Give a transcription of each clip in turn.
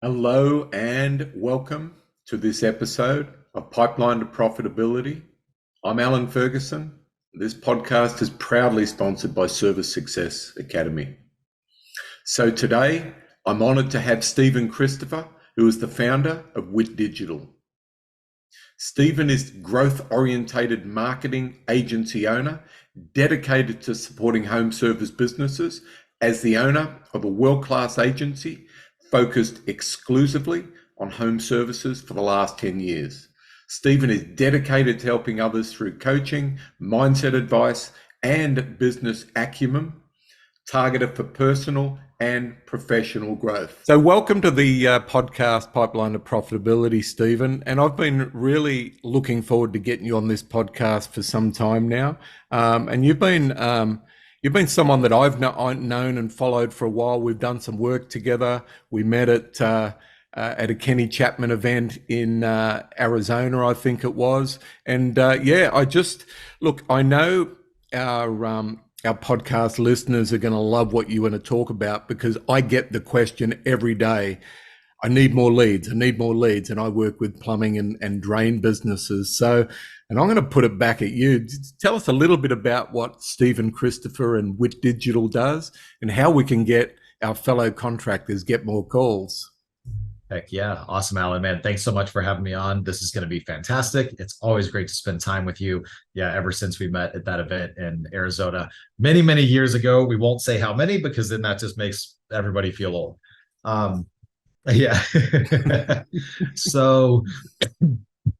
Hello and welcome to this episode of Pipeline to Profitability. I'm Alan Ferguson. This podcast is proudly sponsored by Service Success Academy. So today, I'm honoured to have Stephen Christopher, who is the founder of Wit Digital. Stephen is growth-orientated marketing agency owner, dedicated to supporting home service businesses as the owner of a world-class agency focused exclusively on home services for the last 10 years. Stephen is dedicated to helping others through coaching, mindset advice, and business acumen, targeted for personal and professional growth. So welcome to the podcast Pipeline to Profitability, Stephen. And I've been really looking forward to getting you on this podcast for some time now. And you've been someone that I've known and followed for a while. We've done some work together. We met at a Kenny Chapman event in Arizona, I think it was. And I know our podcast listeners are going to love what you want to talk about, because I get the question every day. I need more leads. And I work with plumbing and drain businesses. So, and I'm going to put it back at you. Tell us a little bit about what Stephen Christopher and Wit Digital does and how we can get our fellow contractors get more calls. Heck yeah. Awesome, Alan, man. Thanks so much for having me on. This is going to be fantastic. It's always great to spend time with you. Yeah, ever since we met at that event in Arizona many, many years ago. We won't say how many, because then that just makes everybody feel old. Yeah. So,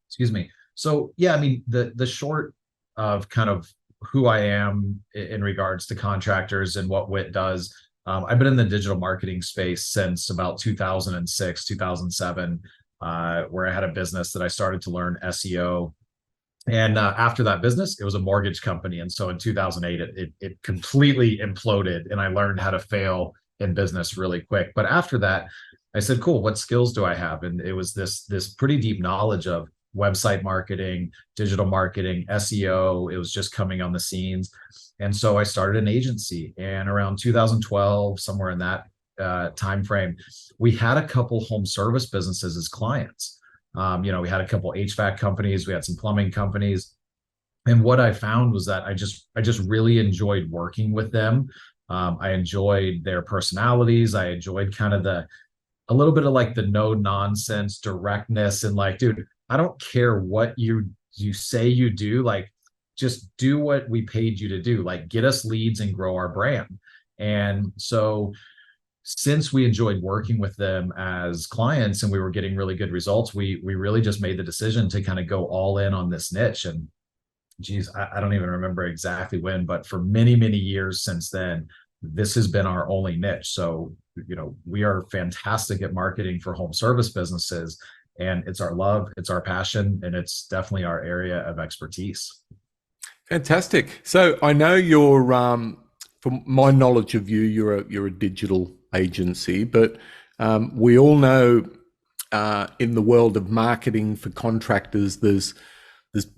excuse me. So, yeah, I mean, the short of kind of who I am in regards to contractors and what Wit does. I've been in the digital marketing space since about 2006, 2007, where I had a business that I started to learn SEO. And after that business, it was a mortgage company. And so in 2008, it completely imploded, and I learned how to fail in business really quick. But after that, I said, cool, what skills do I have? And it was this pretty deep knowledge of website marketing, digital marketing, SEO. It was just coming on the scenes. And so I started an agency, and around 2012, somewhere in that time frame, we had a couple home service businesses as clients. We had a couple HVAC companies, we had some plumbing companies. And what I found was that I just really enjoyed working with them. I enjoyed their personalities. I enjoyed kind of a little bit of like the no nonsense directness, and like, dude, I don't care what you say you do, like, just do what we paid you to do, like get us leads and grow our brand. And so since we enjoyed working with them as clients and we were getting really good results, we really just made the decision to kind of go all in on this niche. And geez, I don't even remember exactly when, but for many, many years since then, this has been our only niche. So, we are fantastic at marketing for home service businesses, and it's our love, it's our passion, and it's definitely our area of expertise. Fantastic. So I know you're, from my knowledge of you, you're a digital agency, but we all know in the world of marketing for contractors, there's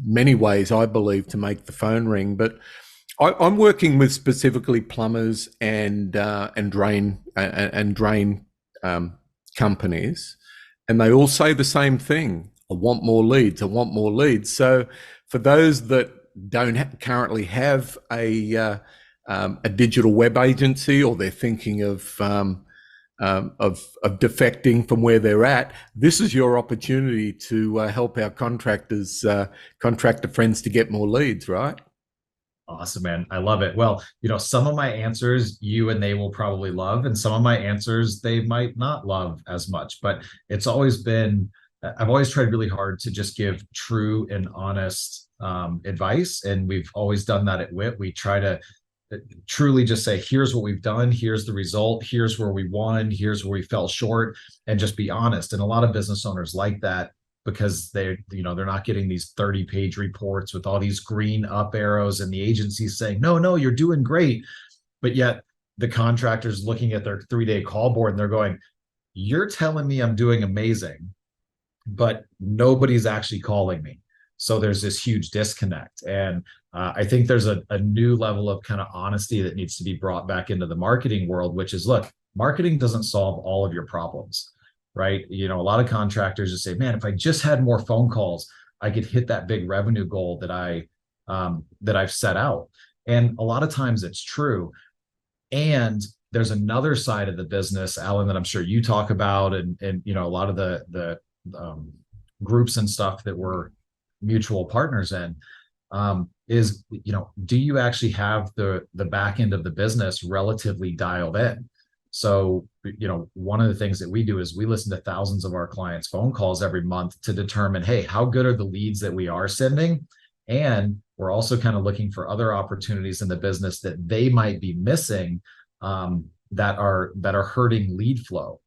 many ways, I believe, to make the phone ring. But I'm working with specifically plumbers and drain companies, and they all say the same thing: I want more leads. I want more leads. So for those that don't currently have a digital web agency, or they're thinking of defecting from where they're at, this is your opportunity to help our contractor friends to get more leads, right? Awesome, man. I love it. Well, some of my answers you and they will probably love, and some of my answers they might not love as much, but I've always tried really hard to just give true and honest advice. And we've always done that at Wit. We try to truly just say, here's what we've done, here's the result, here's where we won, here's where we fell short, and just be honest. And a lot of business owners like that, because they're not getting these 30-page reports with all these green up arrows and the agency's saying, no, you're doing great. But yet the contractor's looking at their 3-day call board and they're going, you're telling me I'm doing amazing, but nobody's actually calling me. So there's this huge disconnect. And I think there's a new level of kind of honesty that needs to be brought back into the marketing world, which is, look, marketing doesn't solve all of your problems. right? A lot of contractors just say, man, if I just had more phone calls, I could hit that big revenue goal that I've set out. And a lot of times it's true. And there's another side of the business, Alan, that I'm sure you talk about, and a lot of the groups and stuff that we're mutual partners in, is, do you actually have the back end of the business relatively dialed in? So, one of the things that we do is we listen to thousands of our clients' phone calls every month to determine, hey, how good are the leads that we are sending? And we're also kind of looking for other opportunities in the business that they might be missing, that are hurting lead flow.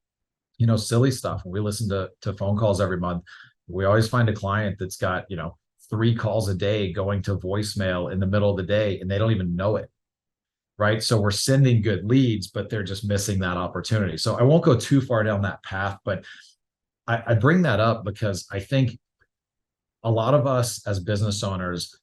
Silly stuff. When we listen to phone calls every month, we always find a client that's got 3 calls a day going to voicemail in the middle of the day, and they don't even know it. Right. So we're sending good leads, but they're just missing that opportunity. So I won't go too far down that path, but I bring that up because I think a lot of us as business owners,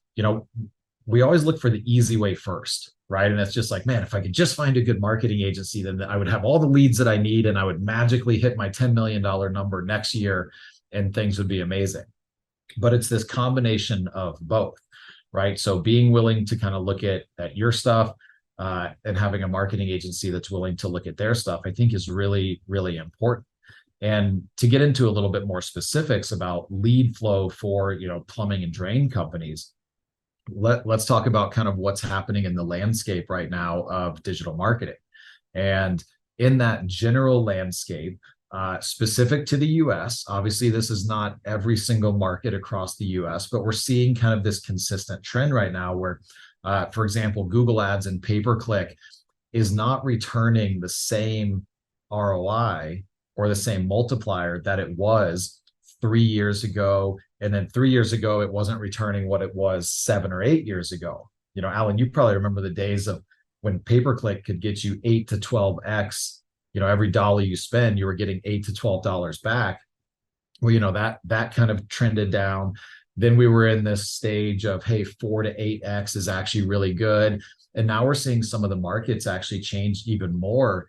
we always look for the easy way first, right? And it's just like, man, if I could just find a good marketing agency, then I would have all the leads that I need, and I would magically hit my $10 million number next year, and things would be amazing. But it's this combination of both, right? So being willing to kind of look at your stuff, and having a marketing agency that's willing to look at their stuff, I think is really, really important. And to get into a little bit more specifics about lead flow for, plumbing and drain companies, let's talk about kind of what's happening in the landscape right now of digital marketing. And in that general landscape, specific to the US, obviously this is not every single market across the US, but we're seeing kind of this consistent trend right now where, for example, Google Ads and pay-per-click is not returning the same ROI or the same multiplier that it was 3 years ago. And then 3 years ago, it wasn't returning what it was 7 or 8 years ago. Alan, you probably remember the days of when pay-per-click could get you 8 to 12x. Every dollar you spend, you were getting $8 to $12 back. Well, that kind of trended down. Then we were in this stage of, hey, 4 to 8x is actually really good. And now we're seeing some of the markets actually change even more,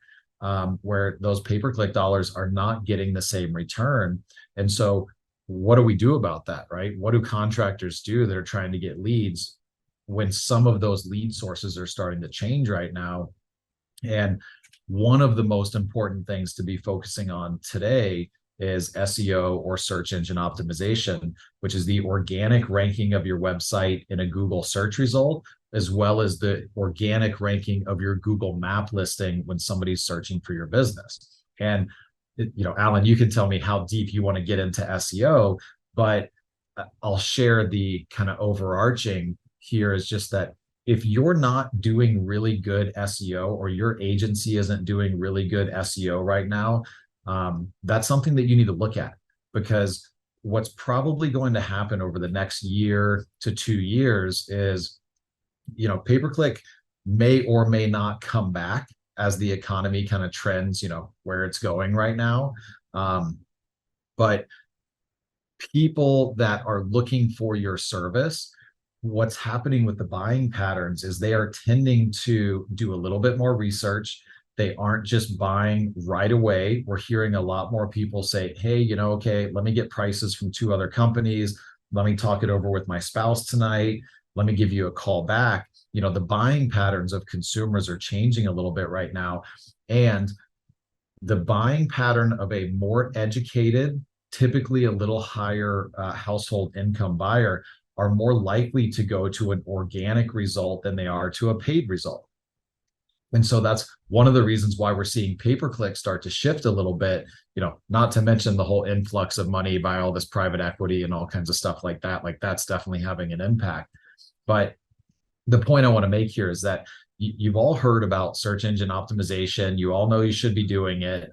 where those pay-per-click dollars are not getting the same return. And so what do we do about that, right? What do contractors do that are trying to get leads when some of those lead sources are starting to change right now? And one of the most important things to be focusing on today is SEO, or search engine optimization, which is the organic ranking of your website in a Google search result, as well as the organic ranking of your Google map listing when somebody's searching for your business. And, Alan, you can tell me how deep you want to get into SEO, but I'll share the kind of overarching here is just that if you're not doing really good SEO, or your agency isn't doing really good SEO right now, that's something that you need to look at, because what's probably going to happen over the next year to 2 years is, pay-per-click may or may not come back as the economy kind of trends, where it's going right now. But people that are looking for your service, what's happening with the buying patterns is they are tending to do a little bit more research. They aren't just buying right away. We're hearing a lot more people say, hey, okay, let me get prices from 2 other companies. Let me talk it over with my spouse tonight. Let me give you a call back. The buying patterns of consumers are changing a little bit right now. And the buying pattern of a more educated, typically a little higher household income buyer, are more likely to go to an organic result than they are to a paid result. And so that's one of the reasons why we're seeing pay-per-click start to shift a little bit, not to mention the whole influx of money by all this private equity and all kinds of stuff like that. Like, that's definitely having an impact. But the point I want to make here is that you've all heard about search engine optimization. You all know you should be doing it.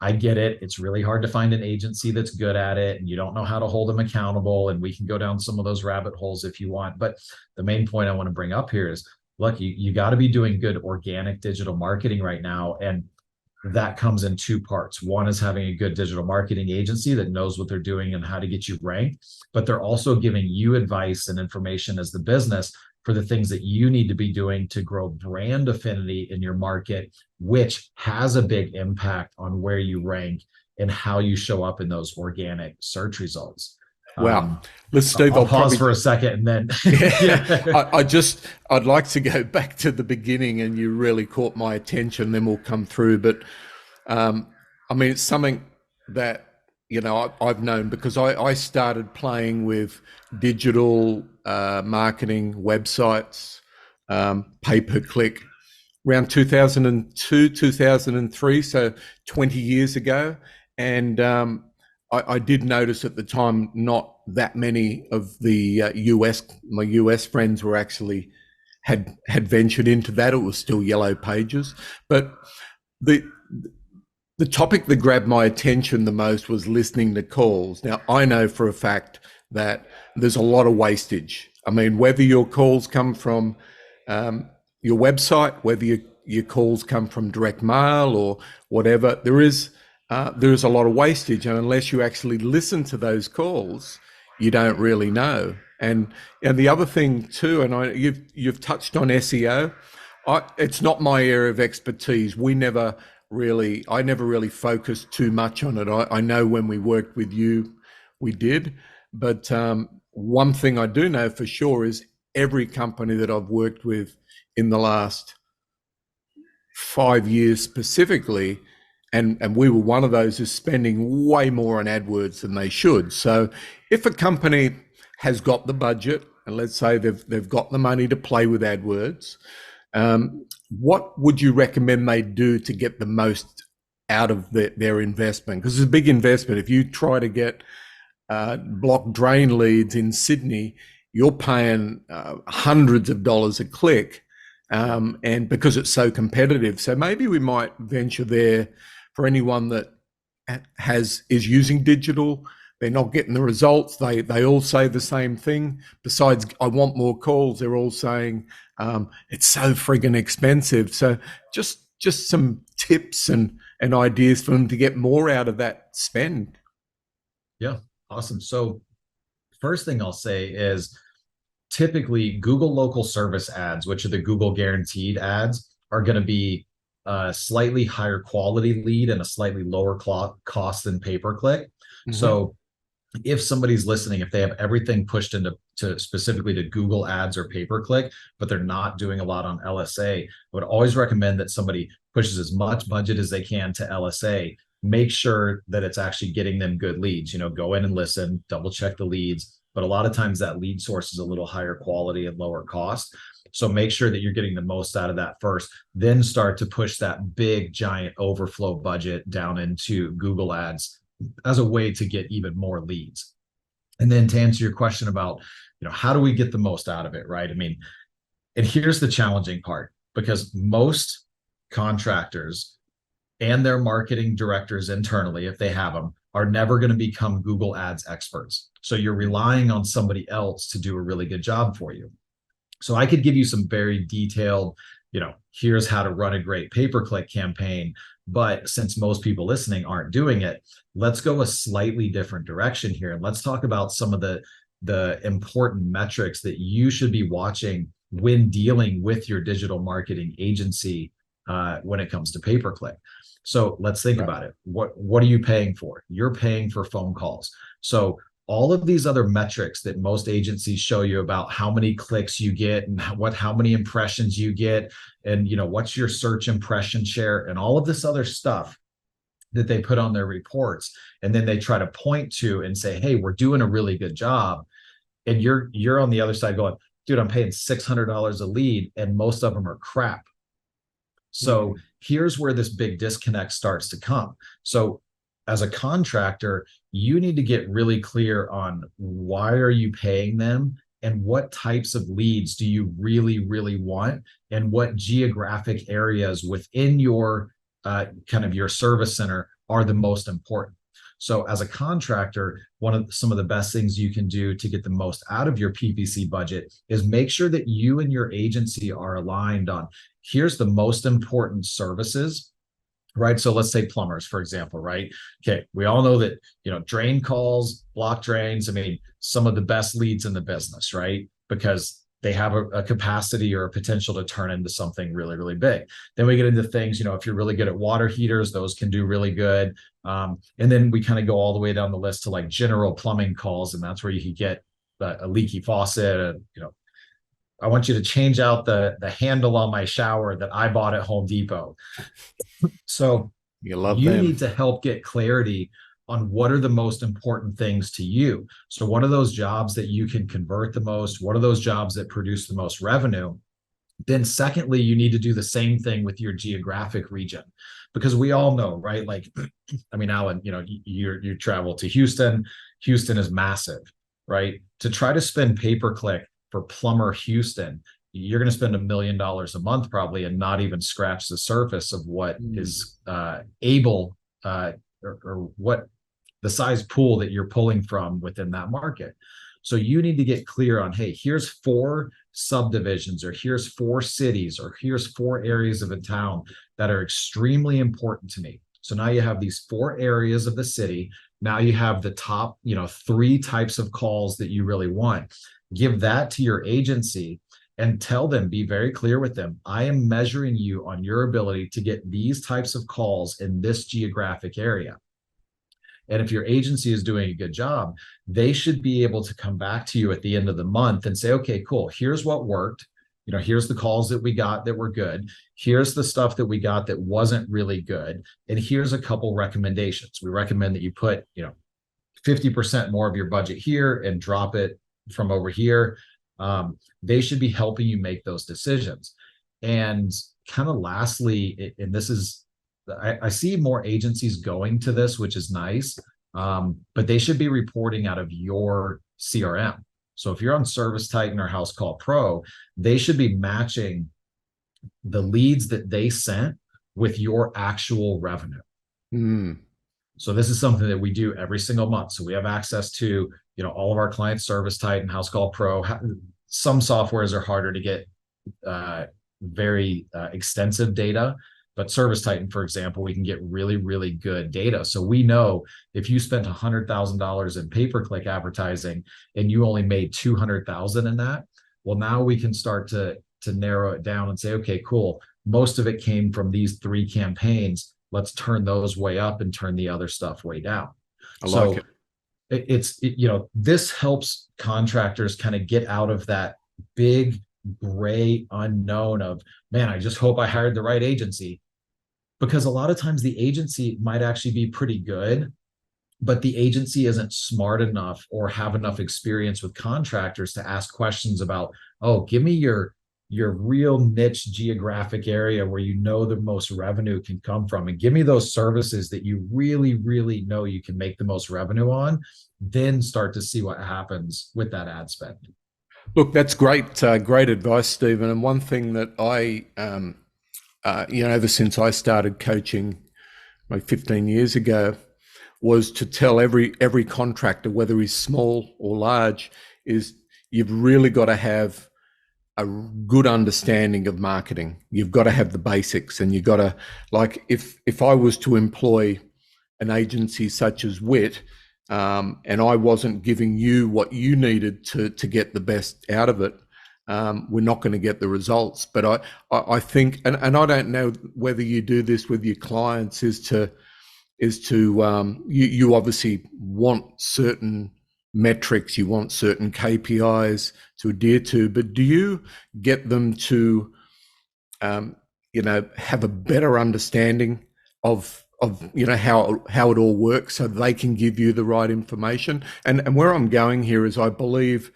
I get it. It's really hard to find an agency that's good at it, and you don't know how to hold them accountable. And we can go down some of those rabbit holes if you want. But the main point I want to bring up here is, look, you got to be doing good organic digital marketing right now. And that comes in 2 parts. One is having a good digital marketing agency that knows what they're doing and how to get you ranked, but they're also giving you advice and information as the business for the things that you need to be doing to grow brand affinity in your market, which has a big impact on where you rank and how you show up in those organic search results. Wow. Let's, Steve, I'll pause for a second and then yeah. I'd like to go back to the beginning, and you really caught my attention, then we'll come through. But I mean, it's something that, I've known because I started playing with digital marketing websites, pay-per-click around 2002, 2003, so 20 years ago. And I did notice at the time not that many of the my US friends were actually had ventured into that. It was still yellow pages. But the the topic that grabbed my attention the most was listening to calls. Now, I know for a fact that there's a lot of wastage. I mean, whether your calls come from your website, whether your calls come from direct mail or whatever, there is a lot of wastage. And unless you actually listen to those calls, you don't really know. And the other thing too, and you've touched on SEO. It's not my area of expertise. I never really focused too much on it. I know when we worked with you, we did. But one thing I do know for sure is every company that I've worked with in the last 5 years specifically, and we were one of those, is spending way more on AdWords than they should. So if a company has got the budget, and let's say they've got the money to play with AdWords, what would you recommend they do to get the most out of their investment? Because it's a big investment. If you try to get block drain leads in Sydney, you're paying hundreds of dollars a click, and because it's so competitive. So maybe we might venture there for anyone that is using digital. They're not getting the results. They all say the same thing. Besides, I want more calls, they're all saying it's so friggin' expensive. So just some tips and ideas for them to get more out of that spend. Yeah, awesome. So first thing I'll say is typically Google local service ads, which are the Google guaranteed ads, are going to be a slightly higher quality lead and a slightly lower cost than pay-per-click. Mm-hmm. So if somebody's listening, if they have everything pushed into specifically to Google ads or pay-per-click, but they're not doing a lot on LSA, I would always recommend that somebody pushes as much budget as they can to LSA. Make sure that it's actually getting them good leads. Go in and listen, double check the leads. But a lot of times that lead source is a little higher quality and lower cost. So make sure that you're getting the most out of that first, then start to push that big, giant overflow budget down into Google ads as a way to get even more leads. And then to answer your question about, how do we get the most out of it, right? I mean, and here's the challenging part, because most contractors and their marketing directors internally, if they have them, are never going to become Google Ads experts. So you're relying on somebody else to do a really good job for you. So I could give you some very detailed, here's how to run a great pay-per-click campaign. But since most people listening aren't doing it, let's go a slightly different direction here. And let's talk about some of the important metrics that you should be watching when dealing with your digital marketing agency when it comes to pay-per-click. So let's think about it. What are you paying for? You're paying for phone calls. So all of these other metrics that most agencies show you about how many clicks you get and how many impressions you get, and what's your search impression share, and all of this other stuff that they put on their reports, and then they try to point to and say, hey, we're doing a really good job. And you're on the other side going, dude, I'm paying $600 a lead and most of them are crap. So here's where this big disconnect starts to come. So as a contractor, you need to get really clear on why are you paying them and what types of leads do you really, really want, and what geographic areas within your kind of your service center are the most important. So as a contractor, some of the best things you can do to get the most out of your PPC budget is make sure that you and your agency are aligned on, here's the most important services, right? So let's say plumbers, for example, right? Okay, we all know that, drain calls, block drains, I mean, some of the best leads in the business, right? Because they have a capacity or a potential to turn into something really, really big. Then we get into things, if you're really good at water heaters, those can do really good. And then we kind of go all the way down the list to like general plumbing calls, and that's where you could get a leaky faucet. I want you to change out the handle on my shower that I bought at Home Depot. So You love you them. need to help get clarity on what are the most important things to you. So what are those jobs that you can convert the most? What are those jobs that produce the most revenue? Then secondly, you need to do the same thing with your geographic region, because we all know, right? Like, I mean, Alan, you travel to Houston. Houston is massive, right? To try to spend pay-per-click for plumber Houston, you're going to spend $1 million a month probably and not even scratch the surface of what is able or what the size pool that you're pulling from within that market. So you need to get clear on, hey, here's 4 subdivisions, or here's 4 cities, or here's 4 areas of a town that are extremely important to me. So now you have these 4 areas of the city. Now you have the top, 3 types of calls that you really want. Give that to your agency and tell them, be very clear with them. I am measuring you on your ability to get these types of calls in this geographic area. And if your agency is doing a good job, they should be able to come back to you at the end of the month and say, okay, cool, here's what worked. Here's the calls that we got that were good. Here's the stuff that we got that wasn't really good. And here's a couple recommendations. We recommend that you put, 50% more of your budget here and drop it from over here. They should be helping you make those decisions. And kind of lastly, and this is, I see more agencies going to this, which is nice, but they should be reporting out of your CRM. So if you're on Service Titan or House Call Pro, they should be matching the leads that they sent with your actual revenue. So this is something that we do every single month. So we have access to, all of our clients, Service Titan, House Call Pro. Some softwares are harder to get very extensive data. But Service Titan, for example, we can get really, really good data. So we know if you spent $100,000 in pay-per-click advertising and you only made $200,000 in that, well, now we can start to narrow it down and say, okay, cool. Most of it came from these 3 campaigns. Let's turn those way up and turn the other stuff way down. I like it. This helps contractors kind of get out of that big gray unknown of, man, I just hope I hired the right agency. Because a lot of times the agency might actually be pretty good, but the agency isn't smart enough or have enough experience with contractors to ask questions about, oh, give me your real niche geographic area where the most revenue can come from, and give me those services that you really, really know you can make the most revenue on, then start to see what happens with that ad spend. Look, that's great advice, Stephen. And one thing that I ever since I started coaching like 15 years ago, was to tell every contractor, whether he's small or large, is you've really got to have a good understanding of marketing. You've got to have the basics, and you've got to, like, if I was to employ an agency such as Wit, and I wasn't giving you what you needed to get the best out of it, we're not going to get the results. But I think, and I don't know whether you do this with your clients, is to you obviously want certain metrics, you want certain KPIs to adhere to, but do you get them to have a better understanding of how it all works, so they can give you the right information? And where I'm going here is, I believe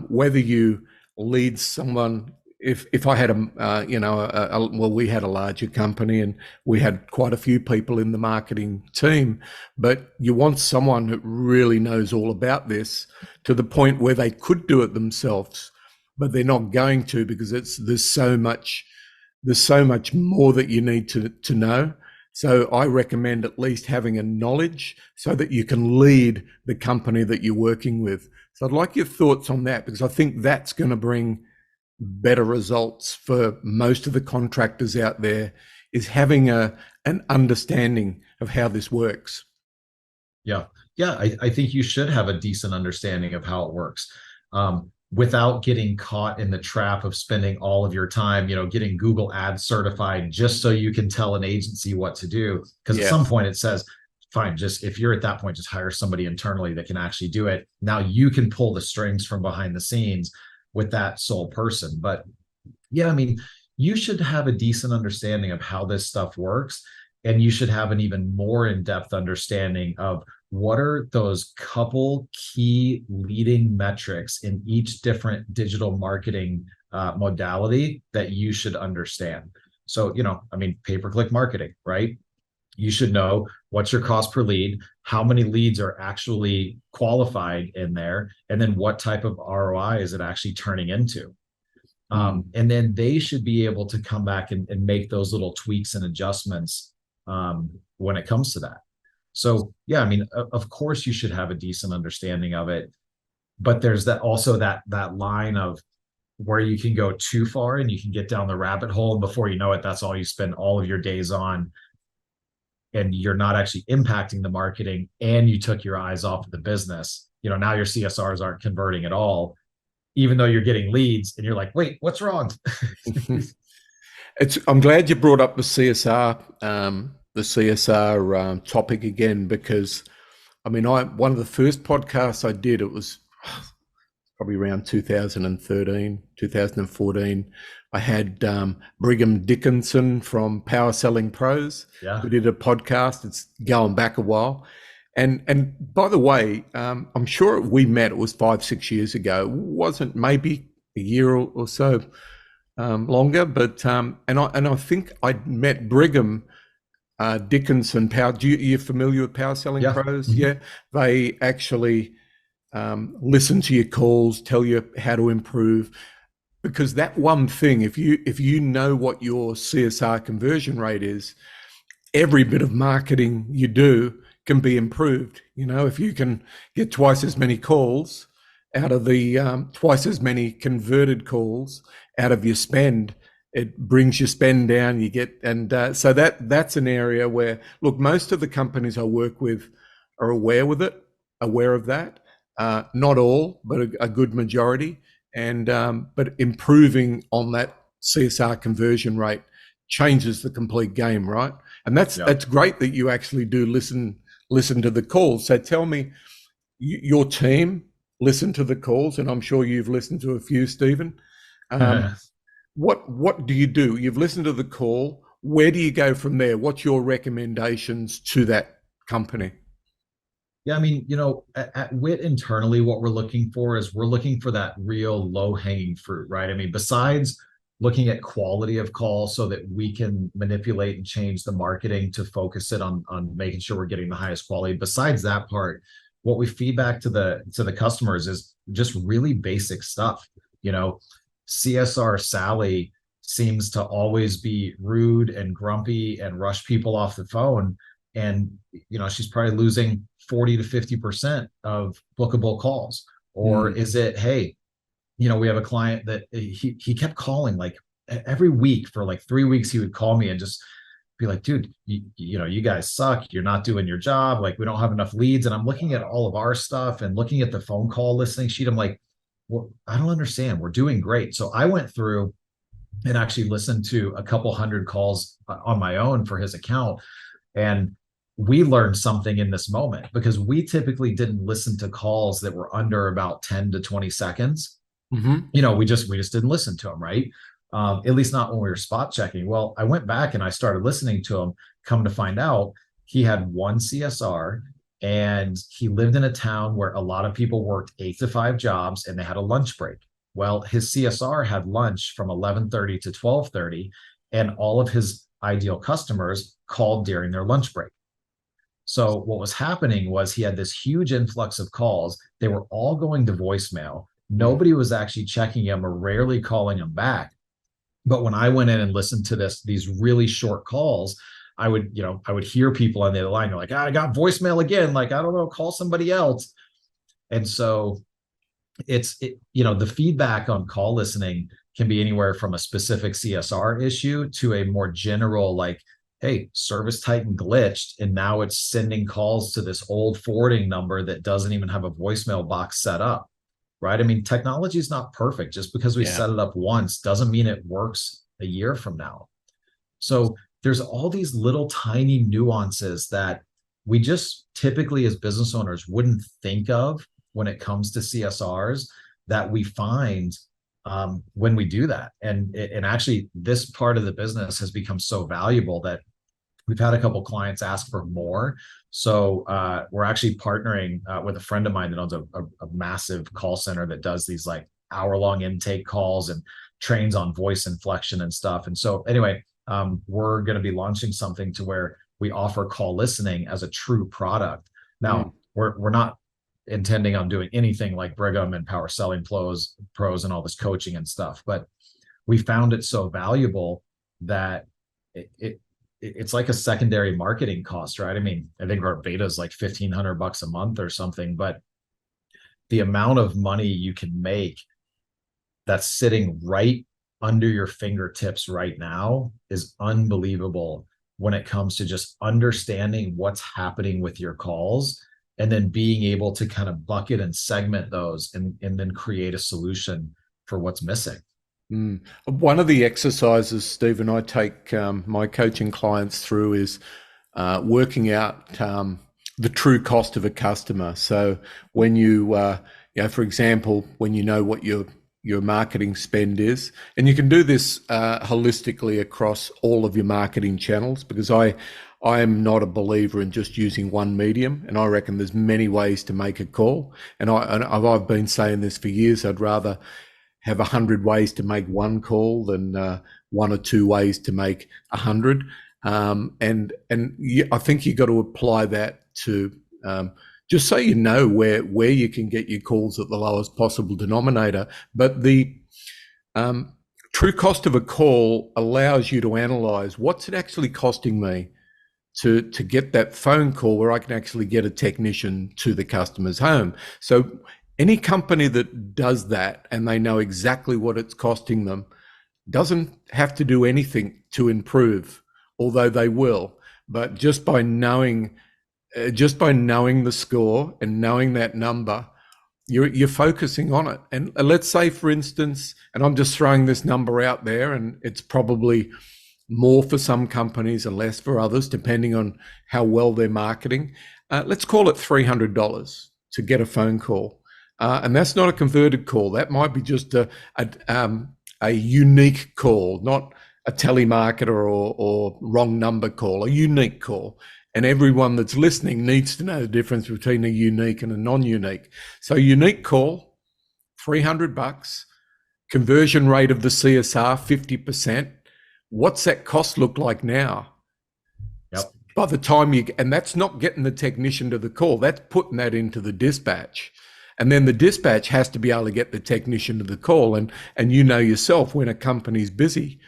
whether you lead someone, if I had we had a larger company and we had quite a few people in the marketing team, but you want someone who really knows all about this, to the point where they could do it themselves, but they're not going to, because there's so much more that you need to know. So I recommend at least having a knowledge so that you can lead the company that you're working with. So I'd like your thoughts on that, because I think that's going to bring better results for most of the contractors out there, is having an understanding of how this works. Yeah. I think you should have a decent understanding of how it works. without getting caught in the trap of spending all of your time, getting Google Ads certified just so you can tell an agency what to do. Because at some Yes. point it says, fine, just if you're at that point, just hire somebody internally that can actually do it. Now you can pull the strings from behind the scenes with that sole person. But yeah, I mean, you should have a decent understanding of how this stuff works. And you should have an even more in-depth understanding of what are those couple key leading metrics in each different digital marketing modality that you should understand. So, I mean, pay-per-click marketing, right? You should know what's your cost per lead, how many leads are actually qualified in there, and then what type of ROI is it actually turning into. And then they should be able to come back and make those little tweaks and adjustments when it comes to that. So yeah, I mean, of course you should have a decent understanding of it, but there's that line of where you can go too far and you can get down the rabbit hole, and before you know it, that's all you spend all of your days on, and you're not actually impacting the marketing, and you took your eyes off of the business. Now your CSRs aren't converting at all, even though you're getting leads, and you're like, wait, what's wrong? I'm glad you brought up the CSR topic again, because I mean, one of the first podcasts I did, it was probably around 2013, 2014. I had Brigham Dickinson from Power Selling Pros. Yeah. We did a podcast. It's going back a while. And by the way, I'm sure we met, it was 5-6 years ago. It wasn't, maybe a year or so longer, but and I think I met Brigham Dickinson. You're familiar with Power Selling Pros? Mm-hmm. Yeah, they actually listen to your calls, tell you how to improve. Because that one thing, if you know what your CSR conversion rate is, every bit of marketing you do can be improved. If you can get twice as many calls out of the twice as many converted calls out of your spend, it brings your spend down. You get, and so that's an area where, look, most of the companies I work with are aware of that. Not all, but a good majority. And but improving on that CSR conversion rate changes the complete game, right? And that's great that you actually do listen to the calls. So tell me, your team listen to the calls, and I'm sure you've listened to a few, Stephen. What do you do? You've listened to the call. Where do you go from there? What's your recommendations to that company? Yeah, I mean, at Wit internally, what we're looking for that real low-hanging fruit, right? I mean, besides looking at quality of call so that we can manipulate and change the marketing to focus it on making sure we're getting the highest quality. Besides that part, what we feed back to the customers is just really basic stuff. CSR Sally seems to always be rude and grumpy and rush people off the phone. And, she's probably losing 40 to 50% of bookable calls. Or is it, hey, we have a client that he kept calling like every week for like 3 weeks. He would call me and just be like, dude, you guys suck. You're not doing your job. Like, we don't have enough leads. And I'm looking at all of our stuff and looking at the phone call listening sheet. I'm like, well, I don't understand. We're doing great. So I went through and actually listened to a couple hundred calls on my own for his account. And we learned something in this moment, because we typically didn't listen to calls that were under about 10 to 20 seconds. Mm-hmm. We just didn't listen to them, right? At least not when we were spot checking. Well, I went back and I started listening to him. Come to find out, he had one CSR, and he lived in a town where a lot of people worked 8 to 5 jobs and they had a lunch break. Well, his CSR had lunch from 11:30 to 12:30, and all of his ideal customers called during their lunch break. So what was happening was he had this huge influx of calls. They were all going to voicemail. Nobody was actually checking him or rarely calling him back. But when I went in and listened to these really short calls, I would hear people on the other line. They're like, I got voicemail again. Like, I don't know, call somebody else. And so the feedback on call listening can be anywhere from a specific CSR issue to a more general, like, hey, Service Titan glitched, and now it's sending calls to this old forwarding number that doesn't even have a voicemail box set up. right? I mean, technology is not perfect. Just because we Yeah. set it up once doesn't mean it works a year from now. So there's all these little tiny nuances that we just typically as business owners wouldn't think of when it comes to CSRs that we find when we do that. And actually, this part of the business has become so valuable that we've had a couple clients ask for more. So we're actually partnering with a friend of mine that owns a massive call center that does these like hour-long intake calls and trains on voice inflection and stuff. And so anyway, we're going to be launching something to where we offer call listening as a true product. Now, we're not intending on doing anything like Brigham and Power Selling Pros and all this coaching and stuff, but we found it so valuable that it's like a secondary marketing cost, right? I mean, I think our beta is like $1,500 a month or something, but the amount of money you can make that's sitting right under your fingertips right now is unbelievable when it comes to just understanding what's happening with your calls and then being able to kind of bucket and segment those and then create a solution for what's missing. One of the exercises, Steve, and I take my coaching clients through is working out the true cost of a customer. So when you for example, when you know what your marketing spend is, and you can do this holistically across all of your marketing channels, because I am not a believer in just using one medium, and I reckon there's many ways to make a call. And I've been saying this for years. I'd rather have 100 ways to make one call than one or two ways to make 100. And I think you got to apply that to just so you know where you can get your calls at the lowest possible denominator. But the true cost of a call allows you to analyze what's it actually costing me to get that phone call where I can actually get a technician to the customer's home. So any company that does that and they know exactly what it's costing them doesn't have to do anything to improve, although they will. But just by knowing the score and knowing that number, you're focusing on it. And let's say, for instance, and I'm just throwing this number out there, and it's probably more for some companies and less for others, depending on how well they're marketing. Let's call it $300 to get a phone call. And that's not a converted call. That might be just a unique call, not a telemarketer or wrong number call, a unique call. And everyone that's listening needs to know the difference between a unique and a non-unique. So unique call, $300, conversion rate of the CSR, 50%. What's that cost look like now? Yep. By the time and that's not getting the technician to the call, that's putting that into the dispatch. And then the dispatch has to be able to get the technician to the call. And you know yourself, when a company's busy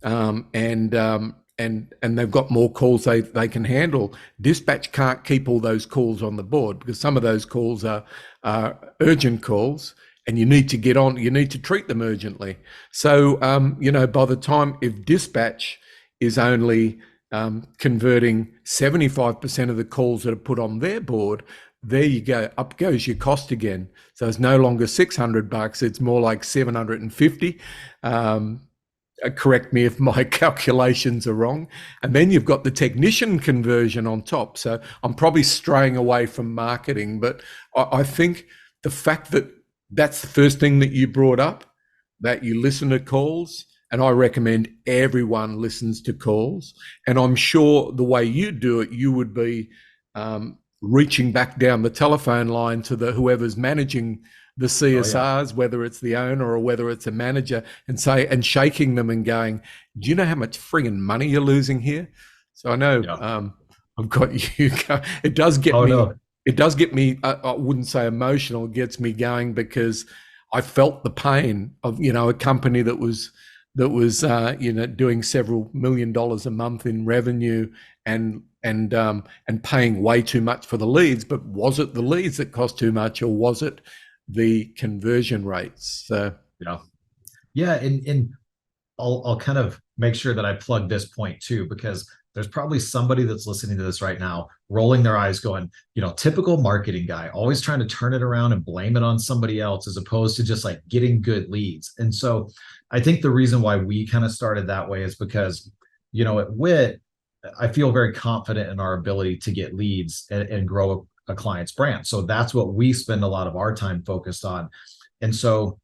and they've got more calls they can handle, dispatch can't keep all those calls on the board, because some of those calls are urgent calls, and you need to treat them urgently. So, by the time, if dispatch is only converting 75% of the calls that are put on their board, there you go, up goes your cost again. So it's no longer $600, it's more like $750. Correct me if my calculations are wrong. And then you've got the technician conversion on top. So I'm probably straying away from marketing, but I think the fact that that's the first thing that you brought up, that you listen to calls, and I recommend everyone listens to calls. And I'm sure the way you do it, you would be reaching back down the telephone line to whoever's managing the CSRs, whether it's the owner or whether it's a manager, and shaking them and going, do you know how much friggin' money you're losing here? So I know I've got you. It does get me. No. It does get me. I wouldn't say emotional. It gets me going, because I felt the pain of a company that was doing several $1 million a month in revenue and paying way too much for the leads. But was it the leads that cost too much, or was it the conversion rates? So and I'll kind of make sure that I plug this point too, because there's probably somebody that's listening to this right now, rolling their eyes going, typical marketing guy, always trying to turn it around and blame it on somebody else as opposed to just like getting good leads. And so I think the reason why we kind of started that way is because, at Wit, I feel very confident in our ability to get leads and grow a client's brand. So that's what we spend a lot of our time focused on. And so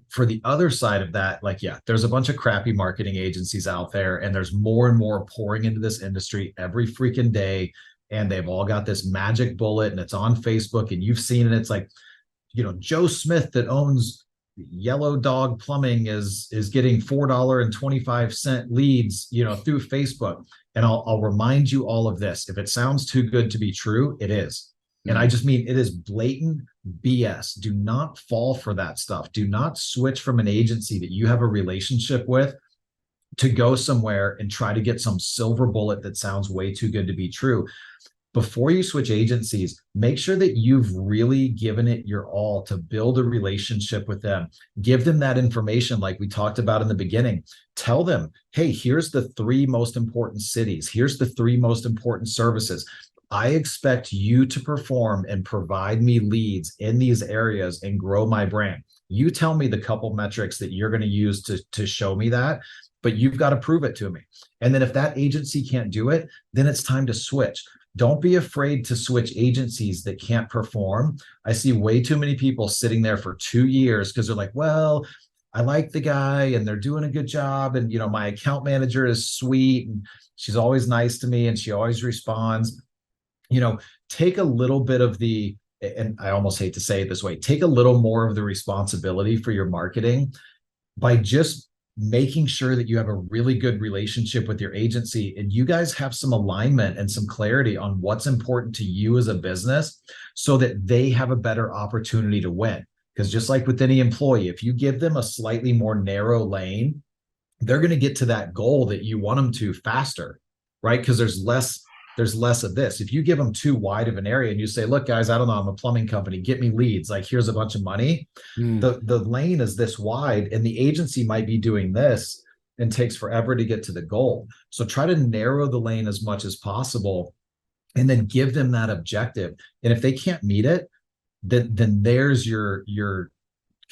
for the other side of that, like, yeah, there's a bunch of crappy marketing agencies out there, and there's more and more pouring into this industry every freaking day. And they've all got this magic bullet, and it's on Facebook, and you've seen it. It's like, Joe Smith that owns Yellow Dog Plumbing is getting $4.25 leads, through Facebook. And I'll remind you all of this. If it sounds too good to be true, it is. And I just mean, it is blatant BS. Do not fall for that stuff. Do not switch from an agency that you have a relationship with to go somewhere and try to get some silver bullet that sounds way too good to be true. Before you switch agencies, make sure that you've really given it your all to build a relationship with them. Give them that information like we talked about in the beginning. Tell them, hey, here's the 3 most important cities. Here's the 3 most important services. I expect you to perform and provide me leads in these areas and grow my brand. You tell me the couple metrics that you're going to use to show me that, but you've got to prove it to me. And then if that agency can't do it, then it's time to switch. Don't be afraid to switch agencies that can't perform. I see way too many people sitting there for 2 years because they're like, well, I like the guy and they're doing a good job. And, my account manager is sweet and she's always nice to me and she always responds. Take a little bit of the, and I almost hate to say it this way, take a little more of the responsibility for your marketing by just making sure that you have a really good relationship with your agency and you guys have some alignment and some clarity on what's important to you as a business so that they have a better opportunity to win. Because just like with any employee, if you give them a slightly more narrow lane, they're going to get to that goal that you want them to faster, right? Because there's less of this. If you give them too wide of an area and you say, look, guys, I don't know, I'm a plumbing company, get me leads, like here's a bunch of money. The lane is this wide and the agency might be doing this and takes forever to get to the goal. So try to narrow the lane as much as possible and then give them that objective. And if they can't meet it, then there's your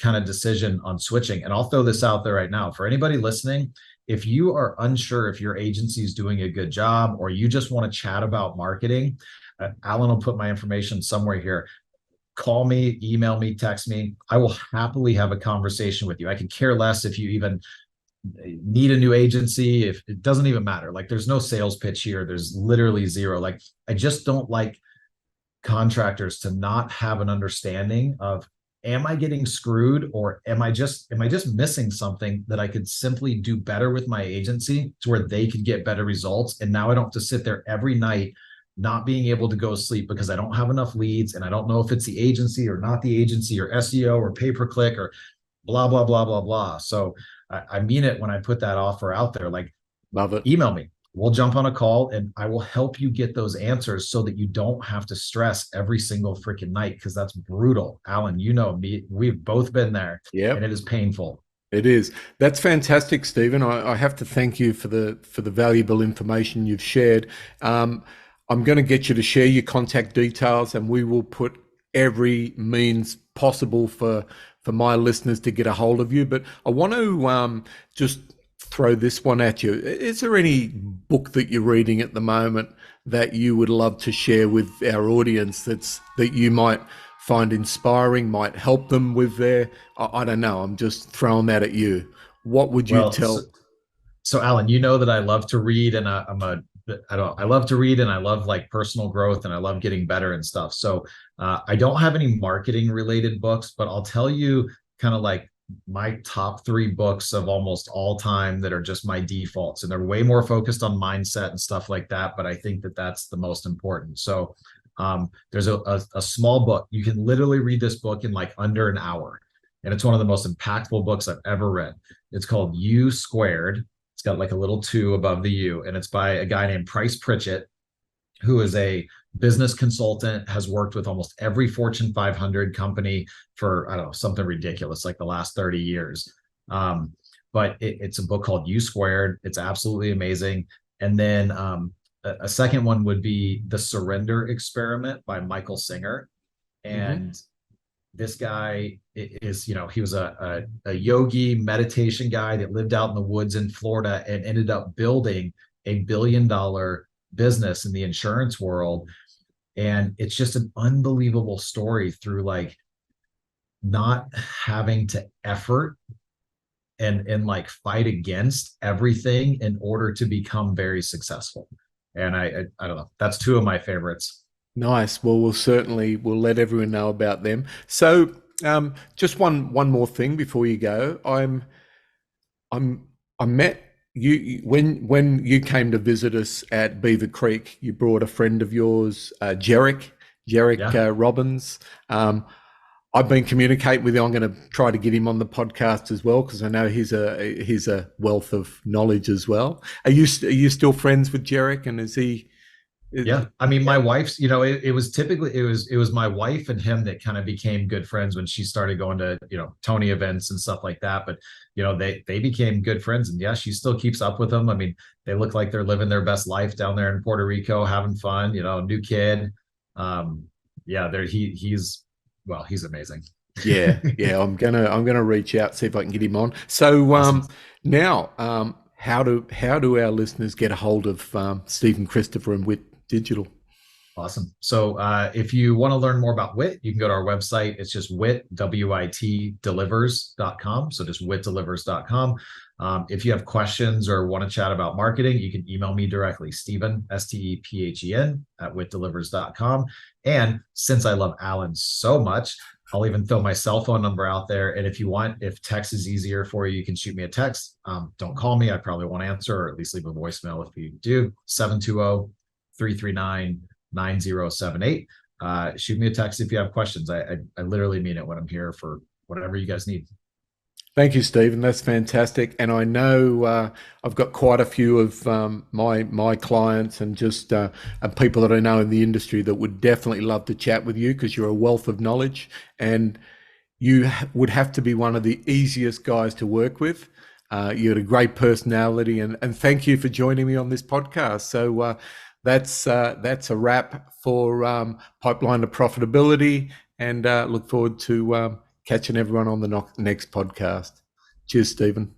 kind of decision on switching. And I'll throw this out there right now for anybody listening. If you are unsure if your agency is doing a good job or you just want to chat about marketing, Alan will put my information somewhere here. Call me, email me, text me. I will happily have a conversation with you. I could care less if you even need a new agency. If it doesn't even matter. Like there's no sales pitch here. There's literally zero. Like I just don't like contractors to not have an understanding of, am I getting screwed or am I just missing something that I could simply do better with my agency to where they could get better results? And now I don't have to sit there every night not being able to go to sleep because I don't have enough leads and I don't know if it's the agency or not the agency or SEO or pay-per-click or blah, blah, blah, blah, blah. So I mean it when I put that offer out there, like, love it. Email me. We'll jump on a call and I will help you get those answers so that you don't have to stress every single freaking night because that's brutal. Alan, you know me, we've both been there. Yeah, and it is painful. It is. That's fantastic, Stephen. I have to thank you for the valuable information you've shared. I'm going to get you to share your contact details, and we will put every means possible for my listeners to get a hold of you. But I want to just throw this one at you. Is there any book that you're reading at the moment that you would love to share with our audience that you might find inspiring, might help them with their, I don't know, I'm just throwing that at you. What would you tell? So Alan, you know that I love to read and I love to read and I love like personal growth and I love getting better and stuff. So I don't have any marketing related books, but I'll tell you kind of like my top 3 books of almost all time that are just my defaults, and they're way more focused on mindset and stuff like that. But I think that that's the most important. So there's a small book. You can literally read this book in like under an hour. And it's one of the most impactful books I've ever read. It's called U Squared. It's got like a little 2 above the U, and it's by a guy named Pritchett, who is a business consultant, has worked with almost every Fortune 500 company for, I don't know, something ridiculous, like the last 30 years. But it's a book called U Squared. It's absolutely amazing. And then a second one would be The Surrender Experiment by Michael Singer. Hmm. And this guy is, he was a yogi meditation guy that lived out in the woods in Florida and ended up building $1 billion business in the insurance world. And it's just an unbelievable story through like not having to effort and like fight against everything in order to become very successful. And I don't know, that's two of my favorites. Nice. Well, we'll let everyone know about them. So, just one more thing before you go. I'm I met when you came to visit us at Beaver Creek. You brought a friend of yours, Jarek Yeah. Robbins. I've been communicating with him. I'm going to try to get him on the podcast as well because I know he's a wealth of knowledge as well. Are you still friends with Jarek? And is he? Yeah. I mean, my wife's, it was typically it was my wife and him that kind of became good friends when she started going to, Tony events and stuff like that. But, they became good friends, and yeah, she still keeps up with them. I mean, they look like they're living their best life down there in Puerto Rico, having fun, new kid. Um, yeah, he's amazing. Yeah. I'm gonna reach out, see if I can get him on. So Awesome. now, how do our listeners get a hold of Stephen Christopher and Wit Digital? Awesome. So if you want to learn more about WIT, you can go to our website. It's just WIT delivers.com. So just witdelivers.com. If you have questions or want to chat about marketing, you can email me directly, Stephen, Stephen, at witdelivers.com. And since I love Alan so much, I'll even throw my cell phone number out there. And if you want, if text is easier for you, you can shoot me a text. Don't call me. I probably won't answer, or at least leave a voicemail if you do. 720-339-9078. Shoot me a text if you have questions. I literally mean it when I'm here for whatever you guys need. Thank you, Stephen. That's fantastic. And I know I've got quite a few of my clients and just and people that I know in the industry that would definitely love to chat with you because you're a wealth of knowledge and you would have to be one of the easiest guys to work with. You had a great personality, and thank you for joining me on this podcast. So that's a wrap for Pipeline to Profitability, and look forward to catching everyone on the next podcast. Cheers, Stephen.